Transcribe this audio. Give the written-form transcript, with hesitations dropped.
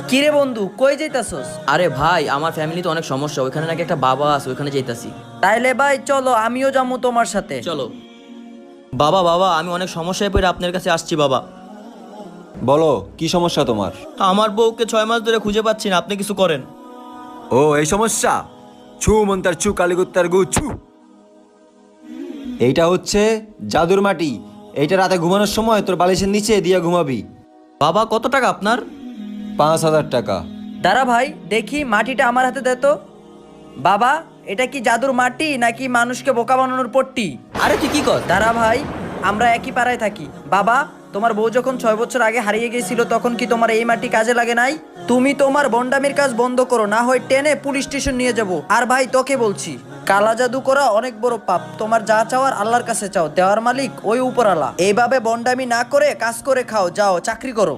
কিরে বন্ধু, কই যাইতাছস? আরে ভাই, আমার ফ্যামিলিতে অনেক সমস্যা, ওইখানে নাকি একটা বাবা আছে, ওইখানে যাইতাছি। তাইলে ভাই চলো, আমিও যাবো তোমার সাথে। চলো। বাবা বাবা, আমি অনেক সমস্যায় পড়ে আপনার কাছে আসছি বাবা। বলো, কি সমস্যা তোমার? আমার বউকে 6 মাস ধরে খুঁজে পাচ্ছি না, আপনি কিছু করেন। ও, এই সমস্যা। ছু মন্তার ছু, কালীগুত্তার গু ছু। এইটা হচ্ছে জাদুর মাটি। এইটা রাতে ঘুমানোর সময় তোর বালিশের নিচে দিয়ে ঘুমাবি। বাবা, কত টাকা আপনার? 5,000 টাকা। দাঁড়া ভাই, দেখি মাটিটা আমার হাতে দে তো। বাবা, এটা কি জাদুর মাটি নাকি মানুষকে বোকা বানানোর পট্টি? আরে তুই কি কর? দাঁড়া ভাই, আমরা একই পাড়ায় থাকি। বাবা, তোমার বউ যখন 6 বছর আগে হারিয়ে গিয়েছিল তখন কি তোমার এই মাটি কাজে লাগে নাই? তুমি তোমার বন্ডামির কাজ বন্ধ করো, না হয় টেনে পুলিশ স্টেশন নিয়ে যাব। আর ভাই তোকে বলছি, কালা জাদু করা অনেক বড় পাপ। তোমার যা চাওয়ার আল্লাহর কাছে চাও, দেওয়ার মালিক ওই উপরালা। এইভাবে বন্ডামি না করে কাজ করে খাও, যাও চাকরি করো।